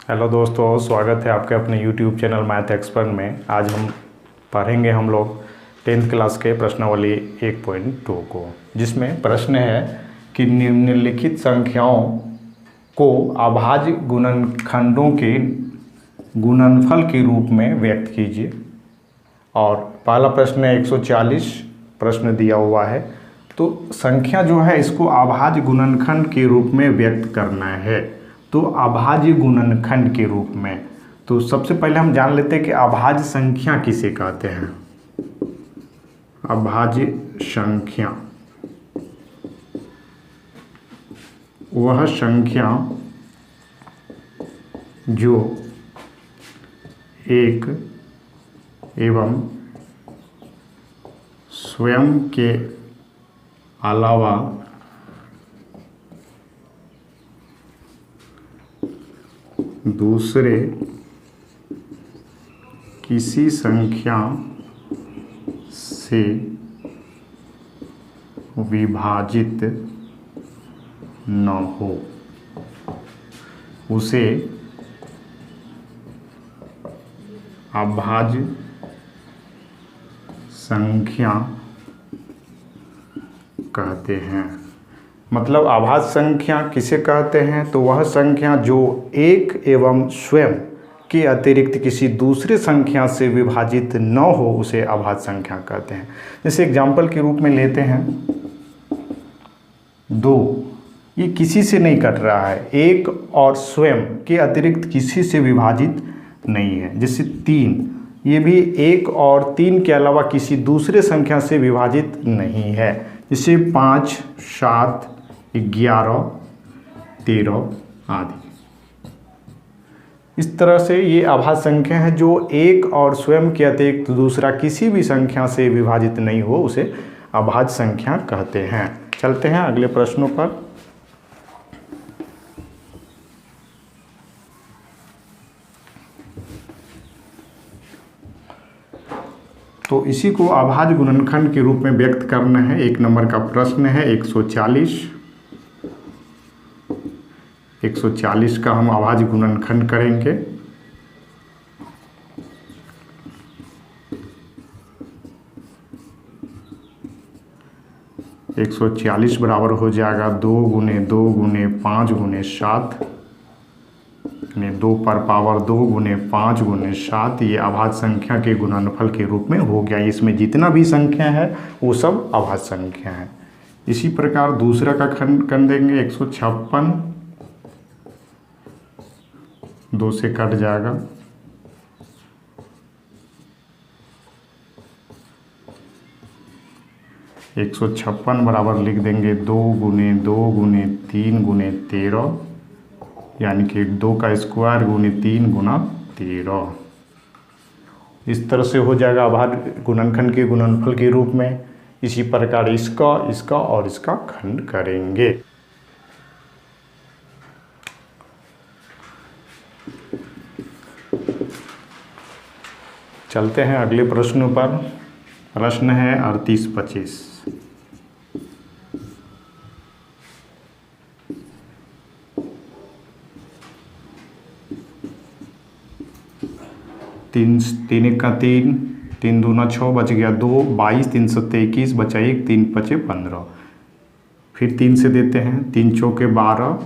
Hello दोस्तों, स्वागत है आपके अपने यूट्यूब चैनल मैथ एक्सपर्ट में। आज हम पढ़ेंगे हम लोग 10th क्लास के प्रश्नावली 1.2 को, जिसमें प्रश्न है कि निम्नलिखित संख्याओं को अभाज्य गुणनखंडों के गुणनफल के रूप में व्यक्त कीजिए। और पहला प्रश्न है 140 प्रश्न दिया हुआ है। तो संख्या जो है इसको अभाज्य गुणनखंड के रूप में व्यक्त करना है। तो अभाज्य गुणनखंड के रूप में, तो सबसे पहले हम जान लेते हैं कि अभाज्य संख्या किसे कहते हैं। अभाज्य संख्या वह संख्या जो एक एवं स्वयं के अलावा दूसरे किसी संख्या से विभाजित न हो उसे अभाज्य संख्या कहते हैं। मतलब अभाज्य संख्या किसे कहते हैं, तो वह संख्या जो एक एवं स्वयं के अतिरिक्त किसी दूसरे संख्या से विभाजित न हो उसे अभाज्य संख्या कहते हैं। जैसे एग्जाम्पल के रूप में लेते हैं 2, ये किसी से नहीं कट रहा है, एक और स्वयं के अतिरिक्त किसी से विभाजित नहीं है। जैसे 3, ये भी एक और 3 के अलावा किसी दूसरे संख्या से विभाजित नहीं है। जैसे 5, 7, 11, 13 आदि। इस तरह से ये अभाज्य संख्या है जो एक और स्वयं के अतिरिक्त दूसरा किसी भी संख्या से विभाजित नहीं हो उसे अभाज्य संख्या कहते हैं। चलते हैं अगले प्रश्नों पर। तो इसी को अभाज्य गुणनखंड के रूप में व्यक्त करना है। 1 नंबर का प्रश्न है 140। 140 का हम अभाज्य गुणनखंड करेंगे। एक 140 बराबर हो जाएगा 2 गुने 2 गुने 5 गुने 7, 2 पर पावर 2 गुने 5 गुने 7। ये अभाज्य संख्या के गुणनफल के रूप में हो गया। इसमें जितना भी संख्या है वो सब अभाज्य संख्या है। इसी प्रकार दूसरा का खंड कर देंगे 156, 2 से कट जाएगा। एक 156 बराबर लिख देंगे 2 गुने 2 गुने 3 गुने 13, यानी कि 2 का स्क्वायर गुने 3 गुना 13। इस तरह से हो जाएगा अभाज्य गुणनखंड के गुणनफल के रूप में। इसी प्रकार इसका और इसका खंड करेंगे। चलते हैं अगले प्रश्न पर। प्रश्न है 38-25। 3 1 का 3, 3 दूना 6, बच गया 2, 22, 3 7 21, बचा 1, 3 5 15। फिर 3 से देते हैं, 3 चौके 12,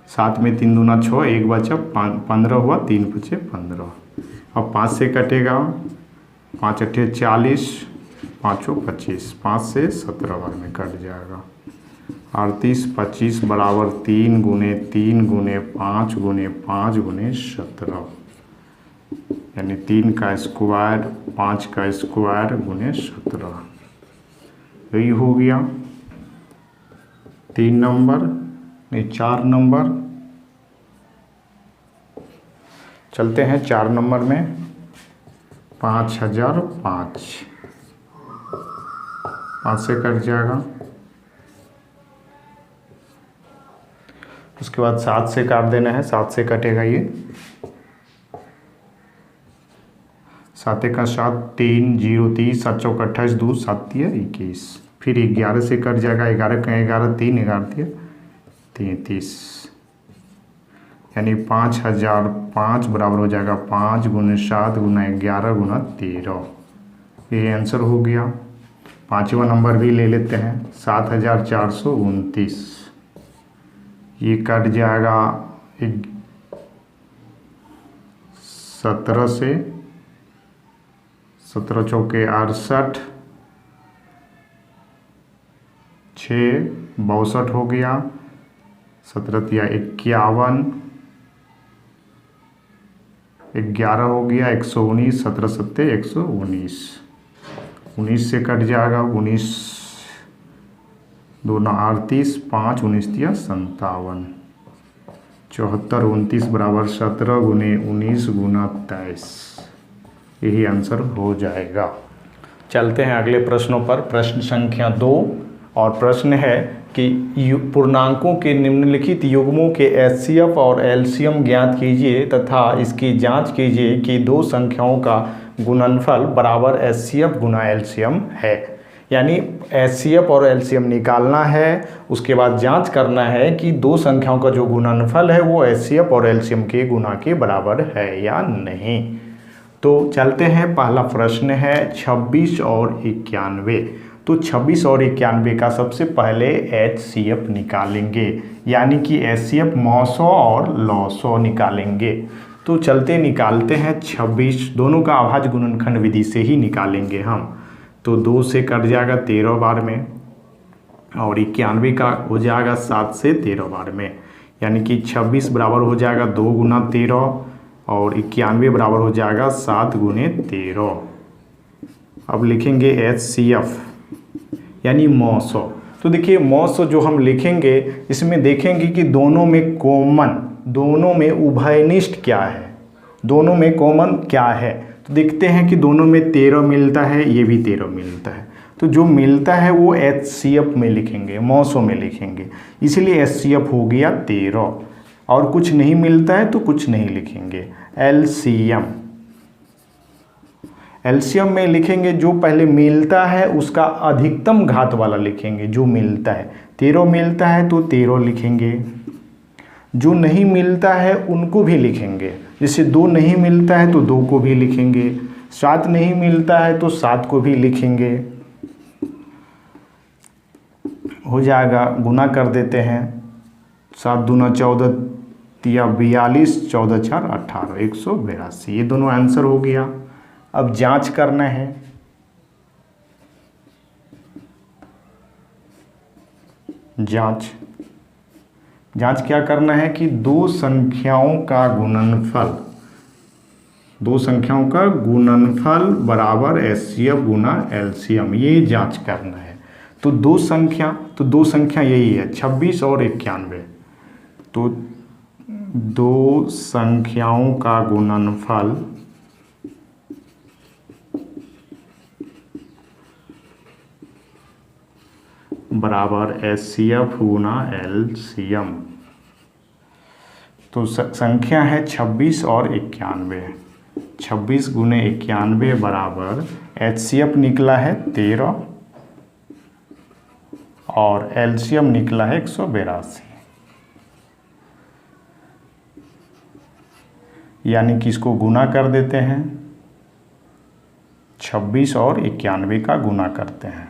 7 में 3 दूना 6, 1 बचा 15 हुआ, 3 5 15। अब 5 से कटेगा, 5 8 40, 5 25, 5 से 17 बार में कट जाएगा। 38 25 बराबर 3 गुने 3 गुने 5 गुने 5 गुने 17, यानी 3 का स्क्वायर 5 का स्क्वायर गुने 17। यही हो गया 3 नंबर, नहीं 4 नंबर। चलते हैं 4 नंबर में 5005, 5 से कट जाएगा। उसके बाद 7 से काट देना है, 7 से कटेगा ये 7 का 7, 3 0 30, 7 चौक 28, 2 7 21। फिर 11 से कट जाएगा, 11 का 11, 3 11 33। यानी 5005 बराबर हो जाएगा 5 × 7 × 11 × 13। ये आंसर हो गया। पाँचवा नंबर भी ले लेते हैं, 7429। ये कट जाएगा 17 से, 17 चौके 68, 6 62 हो गया, 17 तिया 51, 11 हो गया 119, 17 सत्ते 119, 19 से कट जाएगा 19 2 38, 5 19 तिया 57, 74 29 बराबर 17 × 19 × 23। यही आंसर हो जाएगा। चलते हैं अगले प्रश्नों पर। प्रश्न संख्या 2 और प्रश्न है कि पूर्णांकों के निम्नलिखित युग्मों के एचसीएफ और एलसीएम ज्ञात कीजिए तथा इसकी जांच कीजिए कि दो संख्याओं का गुणनफल बराबर एचसीएफ गुना एलसीएम है। यानी एचसीएफ और एलसीएम निकालना है, उसके बाद जांच करना है कि दो संख्याओं का जो गुणनफल है वो एचसीएफ और एलसीएम के गुना के बराबर है या नहीं। तो चलते हैं, पहला प्रश्न है 26 और 91। तो 26 और 91 का सबसे पहले एचसीएफ निकालेंगे, यानी कि एचसीएफ मौसो और लौसो निकालेंगे। तो चलते निकालते हैं 26, दोनों का अभाज्य गुणनखंड विधि से ही निकालेंगे हम। तो 2 से कट जाएगा 13 बार में, और 91 का हो जाएगा 7 से 13 बार में, यानी कि 26 बराबर हो जाएगा 2 × 13 और 91 बराबर हो जाएगा 7 × 13। अब लिखेंगे एचसीएफ यानी मौसो। तो देखिए मौसो जो हम लिखेंगे इसमें देखेंगे कि दोनों में कॉमन, दोनों में उभयनिष्ठ क्या है, दोनों में कॉमन क्या है। तो देखते हैं कि दोनों में 13 मिलता है, ये भी 13 मिलता है। तो जो मिलता है वो एचसीएफ में लिखेंगे, मौसो में लिखेंगे, इसलिए एचसीएफ हो गया 13। और कुछ नहीं मिलता है तो कुछ नहीं लिखेंगे। एलसीएम, एलसीएम में लिखेंगे जो पहले मिलता है उसका अधिकतम घात वाला लिखेंगे, जो मिलता है। 13 मिलता है तो 13 लिखेंगे, जो नहीं मिलता है उनको भी लिखेंगे। जैसे 2 नहीं मिलता है तो 2 को भी लिखेंगे, 7 नहीं मिलता है तो 7 को भी लिखेंगे। हो जाएगा, गुना कर देते हैं, 7 दूना 14 तिया 42, 14 4 18, 182। ये दोनों आंसर हो गया। अब जांच करना है। जांच क्या करना है कि दो संख्याओं का गुणनफल बराबर एचसीएफ गुना एलसीएम, ये जांच करना है। तो दो संख्या यही है 26 और 91। तो दो संख्याओं का गुणनफल बराबर एचसीएफ गुना एलसीएम। तो संख्या है 26 और 91। 26 × 91 बराबर एचसीएफ निकला है 13 और एलसीएम निकला है 182। यानी कि इसको गुना कर देते हैं, 26 और 91 का गुना करते हैं।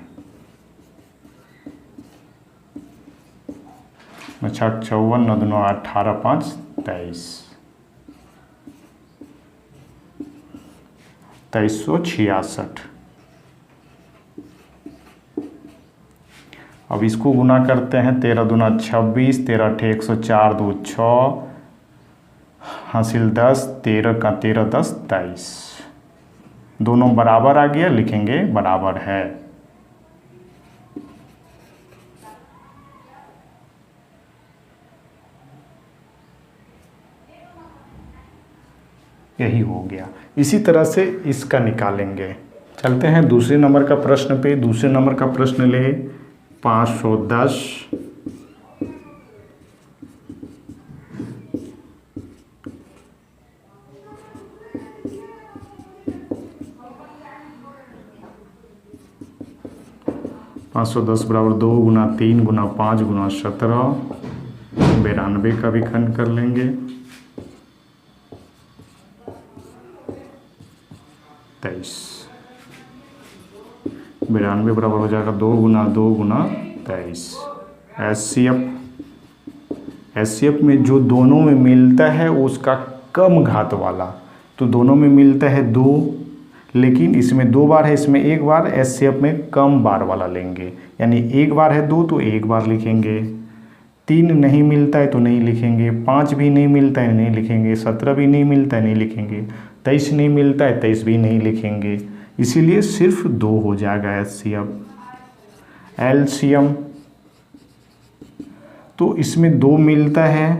56 9 2 18 5 23, 2366। अब इसको गुना करते हैं, 13 दूना 26, 13 अठे 104, 2 6, हासिल 10, 13 का 13 10 23। दोनों बराबर आ गया, लिखेंगे बराबर है। यही हो गया। इसी तरह से इसका निकालेंगे। चलते हैं दूसरे नंबर का प्रश्न पे। दूसरे नंबर का प्रश्न ले 510। बराबर 2 × 3 × 5 × 17, 92 का भी खंड कर लेंगे। 23। 92 बराबर हो जाएगा 2 गुना 2 गुना 23। एचसीएफ में जो दोनों में मिलता है उसका कम घात वाला, तो दोनों में मिलता है 2, लेकिन इसमें 2 बार है, इसमें 1 बार, एचसीएफ में कम बार वाला लेंगे, यानी 1 बार है 2 तो 1 बार लिखेंगे। 3 नहीं मिलता है तो नहीं लिखेंगे, 5 भी नहीं मिलता है नहीं लिखेंगे, 17 भी नहीं मिलता है नहीं लिखेंगे, 23 नहीं मिलता है 23 भी नहीं लिखेंगे, इसीलिए सिर्फ 2 हो जाएगा एचसीएफ। एलसीएम तो इसमें 2 मिलता है,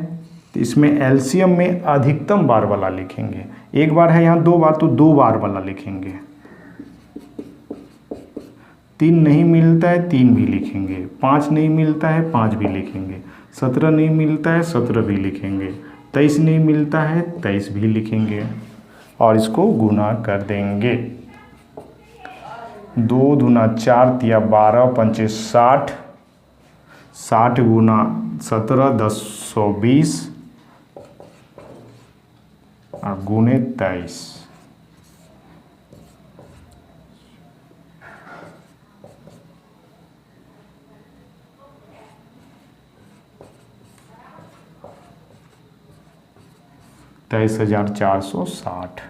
तो इसमें एलसीएम में अधिकतम बार वाला लिखेंगे। 1 बार है यहाँ 2 बार तो 2 बार वाला लिखेंगे। 3 नहीं मिलता है 3 भी लिखेंगे, 5 नहीं मिलता है 5 भी लिखेंगे, 17 नहीं मिलता है 17 भी लिखेंगे, 23 नहीं मिलता है 23 भी लिखेंगे और इसको गुना कर देंगे। 2 दूना 4 तिया 12 पंचे 60, 60 गुना 17 10 120 और गुने 23। $23,460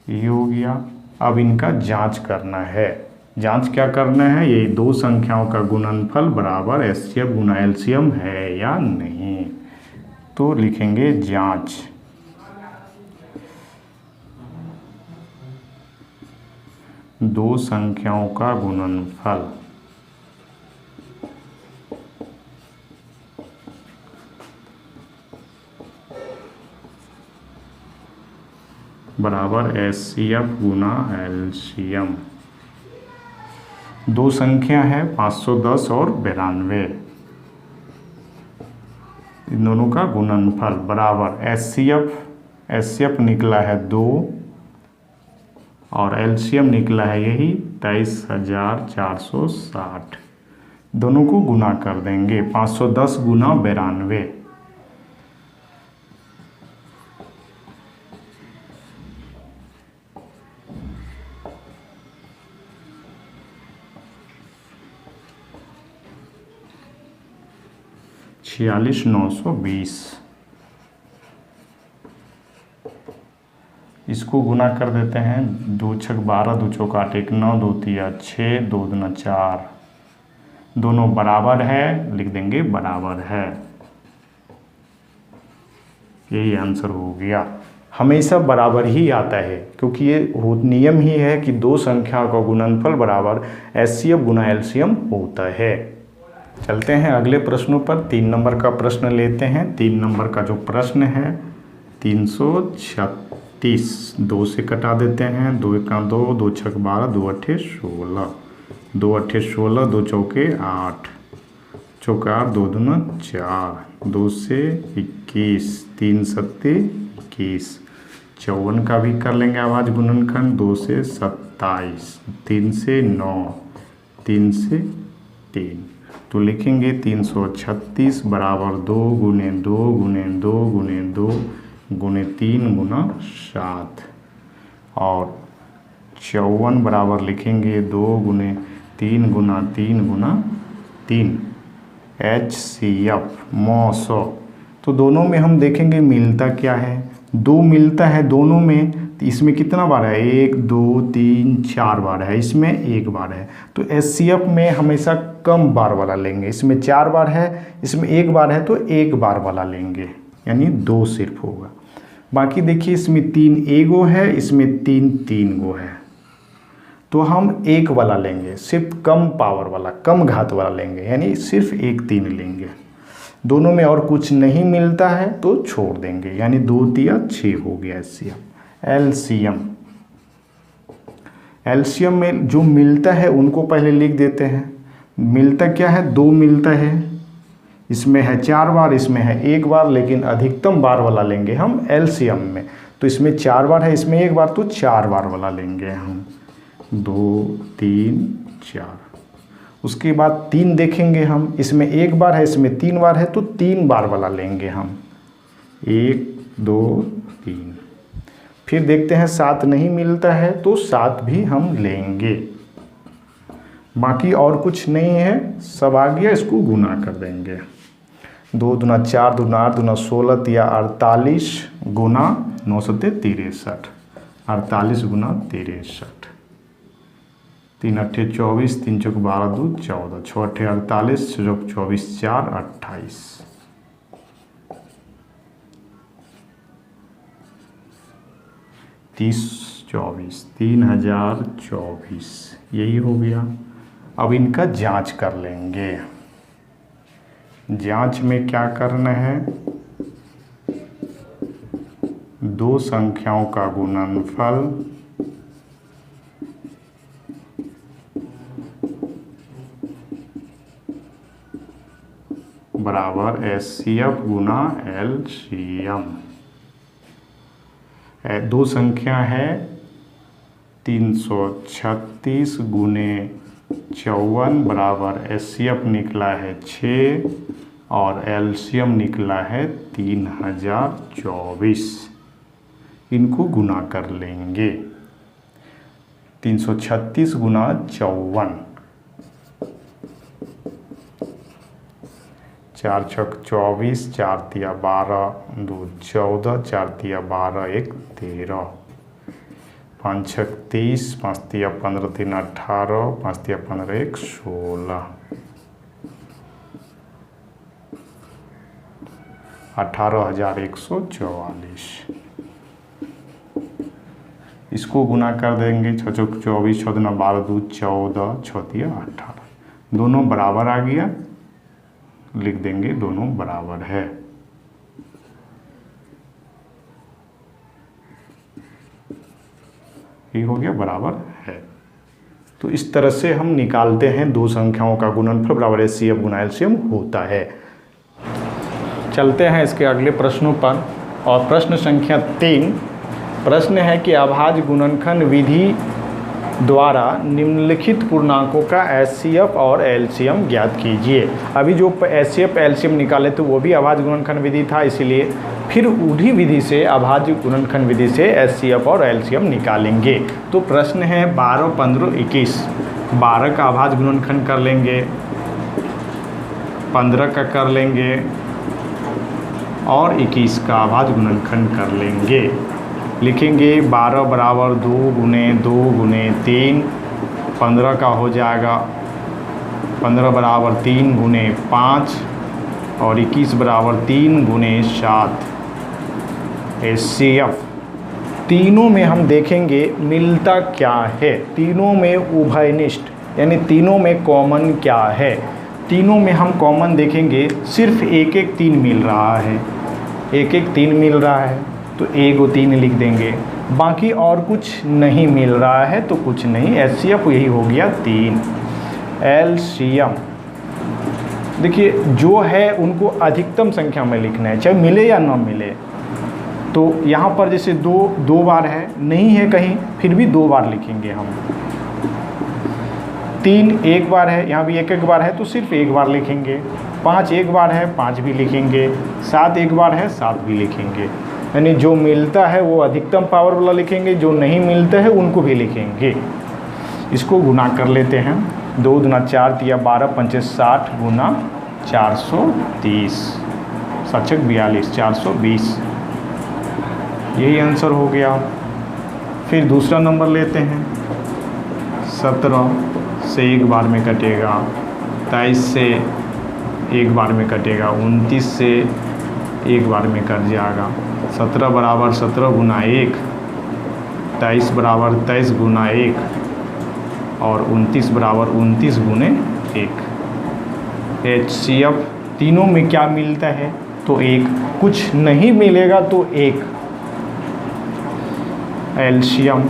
ये हो गया। अब इनका जांच करना है। जांच क्या करना है, ये 2 संख्याओं का गुणनफल बराबर एचसीएफ गुना एलसीएम है या नहीं। तो लिखेंगे जांच। दो संख्याओं का गुणनफल बराबर एचसीएफ गुना एलसीएम। 2 संख्या है 510 और 92, इन दोनों का गुणनफल बराबर एचसीएफ निकला है 2 और एलसीएम निकला है यही 23,460। दोनों को गुना कर देंगे। 510 गुना 92, $46,920। इसको गुना कर देते हैं। 2 छक 12, 2 चौक 8, 1 9, 2 तिया 6, 2 दूना 4। दोनों बराबर है, लिख देंगे बराबर है। यही आंसर हो गया। हमेशा बराबर ही आता है क्योंकि ये नियम ही है कि 2 संख्या का गुणनफल बराबर एचसीएफ गुना एलसीएम होता है। चलते हैं अगले प्रश्नों पर। 3 नंबर का प्रश्न लेते हैं। 3 नंबर का जो प्रश्न है 336, 2 से कटा देते हैं। 2 एका 2, 2 छक 12, 2 अट्ठे 16, 2 अट्ठे 16, 2 चौके 8, चौका 8, 2 दूना 4, 2 से 21, 3 सत्ते 21। 54 का भी कर लेंगे आवाज गुणनखंड। 2 से 27, 3 से 9, 3 से 3। तो लिखेंगे 336 बराबर 2 गुने 2 गुने 2 गुने 2 गुने 3 गुना 7 और 54 बराबर लिखेंगे 2 गुने 3 गुना 3 गुना 3 एचसीएफ मौसो। तो दोनों में हम देखेंगे मिलता क्या है। 2 मिलता है दोनों में, तो इसमें कितना बार है 1 2 3 4 बार है, इसमें 1 बार है। तो एचसीएफ में हमेशा कम बार वाला लेंगे। इसमें 4 बार है, इसमें 1 बार है तो 1 बार वाला लेंगे, यानी 2 सिर्फ होगा। बाकी देखिए इसमें 3 एगो है, इसमें 3 गो है, तो हम 1 वाला लेंगे, सिर्फ कम पावर वाला कम घात वाला लेंगे, यानी सिर्फ 1 3 लेंगे। दोनों में और कुछ नहीं मिलता है तो छोड़ देंगे, यानी 2 तिया 6 हो गया एचसीएफ। एलसीएम में जो मिलता है उनको पहले लिख देते हैं। मिलता क्या है 2 मिलता है, इसमें है 4 बार, इसमें है 1 बार, लेकिन अधिकतम बार वाला लेंगे हम एलसीएम में। तो इसमें 4 बार है, इसमें 1 बार, तो 4 बार वाला लेंगे हम। 2 3 4। उसके बाद 3 देखेंगे हम, इसमें 1 बार है, इसमें 3 बार है, तो 3 बार वाला लेंगे हम। 1 2 3। फिर देखते हैं 7 नहीं मिलता है तो 7 भी हम लेंगे। बाकी और कुछ नहीं है, सब आ गया, इसको गुना कर देंगे। 2 दूना 4 दूना 8 दूना 16 या 48 गुना 9 सत्ते 63, 48 गुना 63, 3 अट्ठे 24, 3 चौक 12 2 14, 6 अट्ठे 48, 6 चौक 24 4 28, 30 24 3024, यही हो गया। अब इनका जांच कर लेंगे। जांच में क्या करना है, दो संख्याओं का गुणनफल बराबर HCF गुना LCM। दो संख्या है 336 गुने 54 बराबर HCF निकला है 6 और LCM निकला है 3024। इनको गुना कर लेंगे। 336 गुना 54, 4 छक 24, 4 तिया 12, 2 14, 4 तिया 12, 1 13, 5 छक 30, 5 तिया 15, 3 18, 5 तिया 15, 1 16, 18,144। इसको गुना कर देंगे। 6 चौक 24, 6 दूना 12, 2 14, 6 तिया 18, दोनों बराबर आ गया, लिख देंगे दोनों बराबर है। ये हो गया बराबर है। तो इस तरह से हम निकालते हैं दो संख्याओं का गुणनफल बराबर HCF गुना LCM होता है। चलते हैं इसके अगले प्रश्नों पर। और प्रश्न संख्या 3 प्रश्न है कि अभाज्य गुणनखंड विधि द्वारा निम्नलिखित पूर्णांकों का HCF और LCM ज्ञात कीजिए। अभी जो HCF LCM निकाले तो वो भी अभाज्य गुणनखंड विधि था, इसीलिए फिर उसी विधि से अभाज्य गुणनखंड विधि से HCF और LCM निकालेंगे। तो प्रश्न है 12, 15, 21। 12 का अभाज्य गुणनखंड कर लेंगे, 15 का कर लेंगे और 21 का अभाज्य गुणनखंड कर लेंगे। लिखेंगे 12 बराबर 2 गुने 2 गुने 3, 15 का हो जाएगा 15 बराबर 3 गुने 5 और 21 बराबर 3 गुने 7। HCF तीनों में हम देखेंगे मिलता क्या है, तीनों में उभयनिष्ठ यानी तीनों में कॉमन क्या है। तीनों में हम कॉमन देखेंगे, सिर्फ एक एक 3 मिल रहा है, एक एक 3 मिल रहा है तो 1 और 3 लिख देंगे। बाकी और कुछ नहीं मिल रहा है तो कुछ नहीं, HCF यही हो गया 3। LCM देखिए जो है उनको अधिकतम संख्या में लिखना है, चाहे मिले या ना मिले। तो यहाँ पर जैसे 2 बार है, नहीं है कहीं, फिर भी 2 बार लिखेंगे हम। 3 1 बार है, यहाँ भी 1 बार है तो सिर्फ 1 बार लिखेंगे। 5 1 बार है, 5 भी लिखेंगे। 7 1 बार है, 7 भी लिखेंगे। यानी जो मिलता है वो अधिकतम पावर वाला लिखेंगे, जो नहीं मिलता है उनको भी लिखेंगे। इसको गुना कर लेते हैं। 2 दूना 4 तिया 12, 5 60 गुना 430, 7 छक 42, 420। यही आंसर हो गया। फिर दूसरा नंबर लेते हैं। 17 से 1 बार में कटेगा, 23 से 1 बार में कटेगा, 29 से 1 बार में कट जाएगा। 17 बराबर 17 गुना 1, 23 बराबर 23 गुना 1 और 29 बराबर 29 गुने 1। HCF तीनों में क्या मिलता है तो 1, कुछ नहीं मिलेगा तो 1। LCM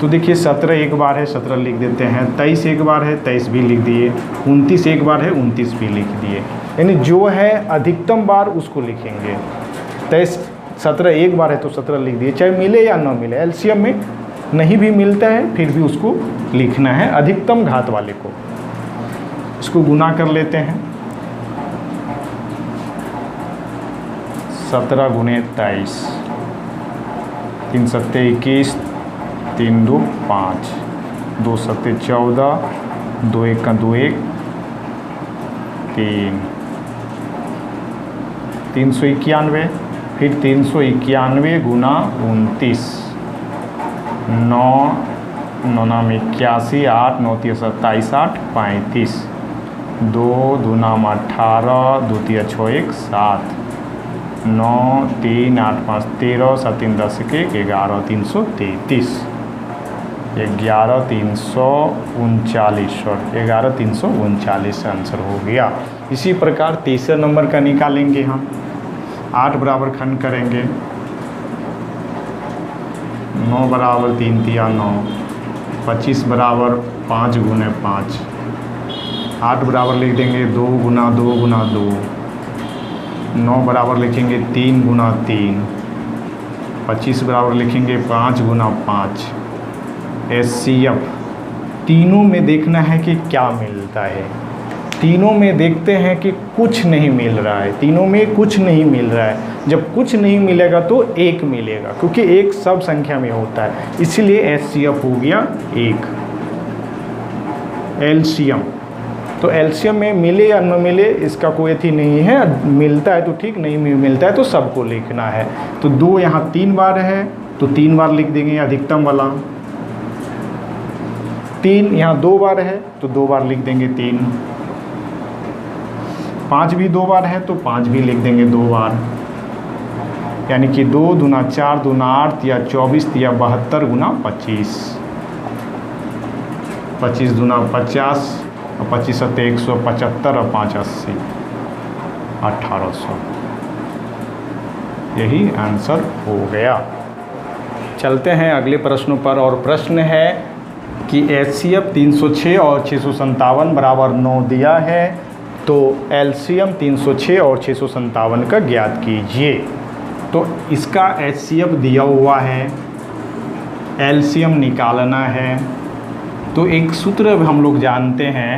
तो देखिए 17 1 बार है, 17 लिख देते हैं। 23 1 बार है, 23 भी लिख दिए। 29 1 बार है, 29 भी लिख दिए। यानी जो है अधिकतम बार उसको लिखेंगे। 23 17 1 बार है तो 17 लिख दिए, चाहे मिले या ना मिले। LCM में नहीं भी मिलता है फिर भी उसको लिखना है, अधिकतम घात वाले को। इसको गुना कर लेते हैं। 17 गुने 23, 3 सत्ते 21, 3 2 5, 2 सत्ते 14, 2 1 का 2 1, 3, 391, फिर 391 गुना 29, 9 9 नाम 81, 8 9 3 27, 8 35, 2 2 नाम 18, 2 3 6 1 7, 9 3 8 5 13, 7 3 10 1 11 333, 11 339 और 11 339 आंसर हो गया। इसी प्रकार तीसरे नंबर का निकालेंगे हम। 8 बराबर खंड करेंगे, 9 बराबर 3 तिया 9, 25 बराबर 5 गुने 5, 8 बराबर लिख देंगे 2 गुना 2 गुना 2, 9 बराबर लिखेंगे 3 गुना 3, 25 बराबर लिखेंगे 5 गुना 5। HCF तीनों में देखना है कि क्या मिलता है। तीनों में देखते हैं कि कुछ नहीं मिल रहा है, तीनों में कुछ नहीं मिल रहा है। जब कुछ नहीं मिलेगा तो 1 मिलेगा, क्योंकि 1 सब संख्या में होता है, इसलिए HCF हो गया 1। LCM तो LCM में मिले या न मिले इसका कोई अथी नहीं है, मिलता है तो ठीक, नहीं मिलता है तो सबको लिखना है। तो 2 यहाँ 3 बार है तो 3 बार लिख देंगे अधिकतम वाला। 3 यहाँ 2 बार है तो 2 बार लिख देंगे 3। 5 भी 2 बार है तो 5 भी लिख देंगे 2 बार, यानी कि 2 दूना 4 दूना 8 या 24 या 72 गुना 25, 25 दूना 50 और 25 सत्ते 175 और 5 80, 1800। यही आंसर हो गया। चलते हैं अगले प्रश्नों पर, और प्रश्न है कि HCF 306 और 657 बराबर 9 दिया है, तो LCM 306 और 657 का ज्ञात कीजिए। तो इसका HCF दिया हुआ है, LCM निकालना है। तो एक सूत्र हम लोग जानते हैं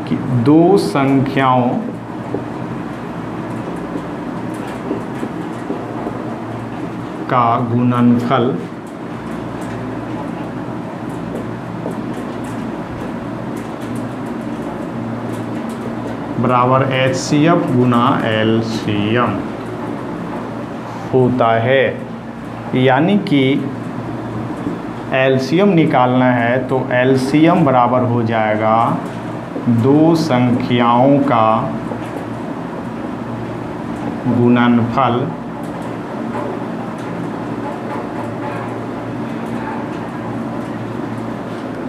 कि दो संख्याओं का गुणनफल बराबर HCF गुना LCM होता है। यानी कि LCM निकालना है तो LCM बराबर हो जाएगा दो संख्याओं का गुणनफल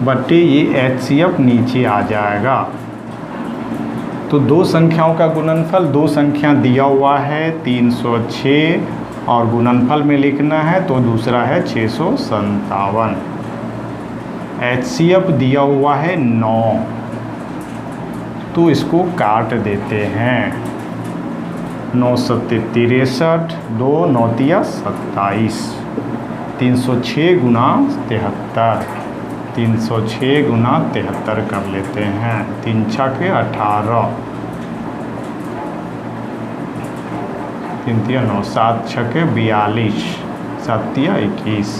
बटे ये HCF नीचे आ जाएगा। तो दो संख्याओं का गुणनफल, दो संख्या दिया हुआ है 306 और गुणनफल में लिखना है तो दूसरा है 657। HCF दिया हुआ है 9, तो इसको काट देते हैं। 9 सत्ते 63, 2 9 तिया 27, 306 गुना 73, 306 गुना 73 कर लेते हैं। 3 छके 18, 3 तिया 9, 7 छके 42, 7 तिया 21,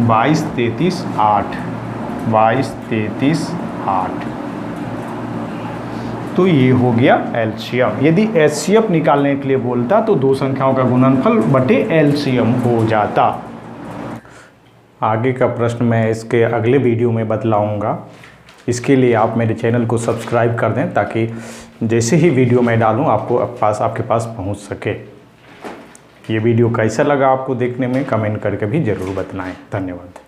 22 33 8, 22 33 8। तो ये हो गया LCM। यदि HCF निकालने के लिए बोलता तो दो संख्याओं का गुणनफल बटे LCM हो जाता। आगे का प्रश्न मैं इसके अगले वीडियो में बतलाऊंगा। इसके लिए आप मेरे चैनल को सब्सक्राइब कर दें ताकि जैसे ही वीडियो मैं डालूं आपके पास पहुंच सके। ये वीडियो कैसा लगा आपको देखने में कमेंट करके भी ज़रूर बताएं। धन्यवाद।